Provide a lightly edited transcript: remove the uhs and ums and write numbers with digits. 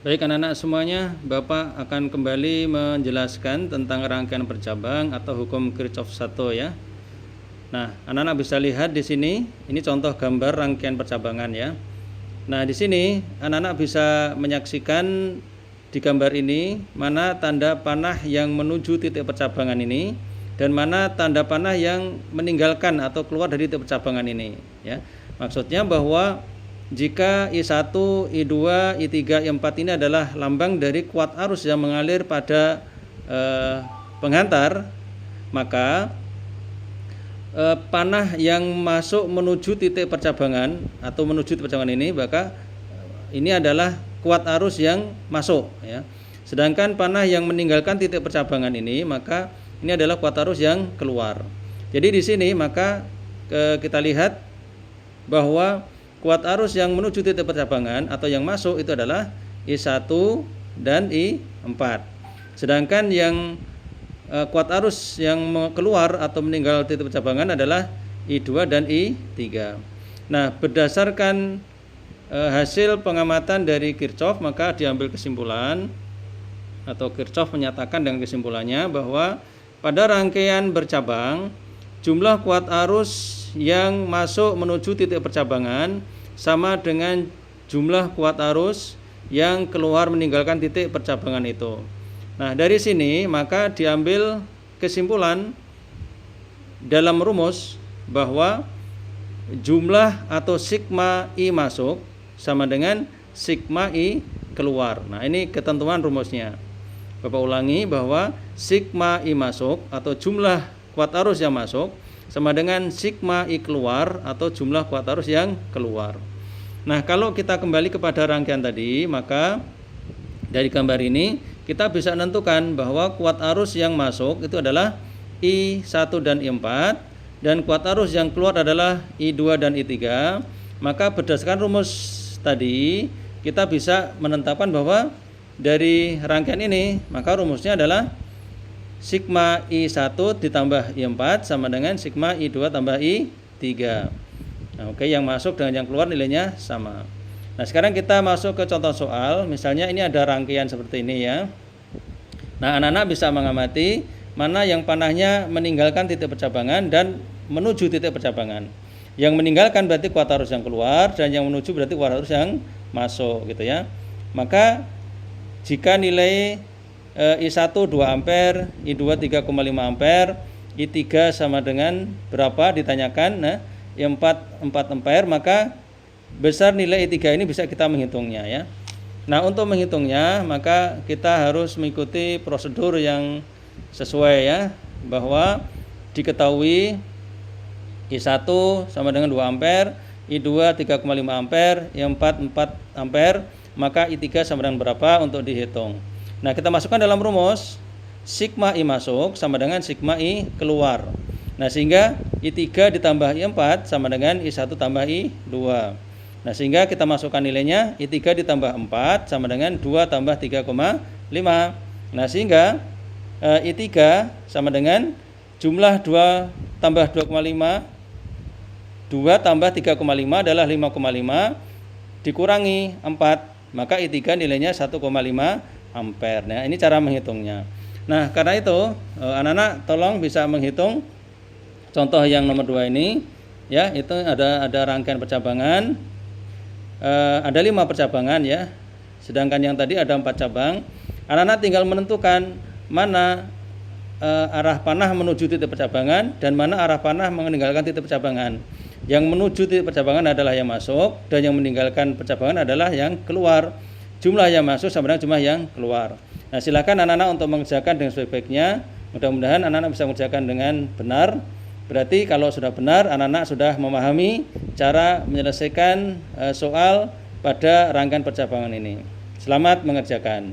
Baik anak-anak semuanya, Bapak akan kembali menjelaskan tentang rangkaian percabang atau hukum Kirchhoff 1 ya. Nah, anak-anak bisa lihat di sini, ini contoh gambar rangkaian percabangan ya. Nah, di sini anak-anak bisa menyaksikan di gambar ini mana tanda panah yang menuju titik percabangan ini dan mana tanda panah yang meninggalkan atau keluar dari titik percabangan ini ya. Maksudnya bahwa jika I1, I2, I3, I4 ini adalah lambang dari kuat arus yang mengalir pada penghantar, maka panah yang masuk menuju titik percabangan atau menuju titik percabangan ini, maka ini adalah kuat arus yang masuk ya. Sedangkan panah yang meninggalkan titik percabangan ini, maka ini adalah kuat arus yang keluar. Jadi di sini maka kita lihat bahwa kuat arus yang menuju titik percabangan atau yang masuk itu adalah I1 dan I4. Sedangkan yang kuat arus yang keluar atau meninggal titik percabangan adalah I2 dan I3. Nah, berdasarkan hasil pengamatan dari Kirchhoff, maka diambil kesimpulan atau Kirchhoff menyatakan dengan kesimpulannya bahwa pada rangkaian bercabang, jumlah kuat arus yang masuk menuju titik percabangan sama dengan jumlah kuat arus yang keluar meninggalkan titik percabangan itu. Nah, dari sini maka diambil kesimpulan dalam rumus bahwa jumlah atau sigma I masuk sama dengan sigma I keluar. Nah, ini ketentuan rumusnya. Bapak ulangi bahwa sigma I masuk atau jumlah kuat arus yang masuk sama dengan sigma I keluar atau jumlah kuat arus yang keluar. Nah, kalau kita kembali kepada rangkaian tadi, maka dari gambar ini kita bisa menentukan bahwa kuat arus yang masuk itu adalah I1 dan I4 dan kuat arus yang keluar adalah I2 dan I3. Maka berdasarkan rumus tadi kita bisa menetapkan bahwa dari rangkaian ini maka rumusnya adalah sigma I1 ditambah I4 sama dengan sigma I2 tambah I3. Nah, oke, yang masuk dengan yang keluar nilainya sama. Nah, sekarang kita masuk ke contoh soal. Misalnya ini ada rangkaian seperti ini ya. Nah, anak-anak bisa mengamati mana yang panahnya meninggalkan titik percabangan dan menuju titik percabangan. Yang meninggalkan berarti kuat arus yang keluar dan yang menuju berarti kuat arus yang masuk gitu ya. Maka jika nilai I1 2 ampere, I2 3,5 ampere, I3 sama dengan berapa ditanyakan. Nah, I4 4 ampere, maka besar nilai I3 ini bisa kita menghitungnya ya. Nah, untuk menghitungnya maka kita harus mengikuti prosedur yang sesuai ya, bahwa diketahui I1 sama dengan 2 ampere, I2 3,5 ampere, I4 4 ampere, maka I3 sama dengan berapa untuk dihitung. Nah, kita masukkan dalam rumus sigma I masuk sama dengan sigma I keluar. Nah, sehingga I3 ditambah I4 sama dengan I1 tambah I2. Nah, sehingga kita masukkan nilainya I3 ditambah 4 sama dengan 2 tambah 3,5. Nah, sehingga I3 sama dengan jumlah 2 tambah 2,5, 2 tambah 3,5 adalah 5,5 dikurangi 4, maka I3 nilainya 1,5 ampere. Nah, ini cara menghitungnya. Nah, karena itu anak-anak tolong bisa menghitung contoh yang nomor 2 ini ya. Itu ada rangkaian percabangan, ada 5 percabangan ya, sedangkan yang tadi ada 4 cabang. Anak-anak tinggal menentukan mana arah panah menuju titik percabangan dan mana arah panah meninggalkan titik percabangan. Yang menuju titik percabangan adalah yang masuk dan yang meninggalkan percabangan adalah yang keluar. Jumlah yang masuk sama dengan jumlah yang keluar. Nah, silakan anak-anak untuk mengerjakan dengan sebaik-baiknya. Mudah-mudahan anak-anak bisa mengerjakan dengan benar. Berarti kalau sudah benar, anak-anak sudah memahami cara menyelesaikan soal pada rangkaian percabangan ini. Selamat mengerjakan.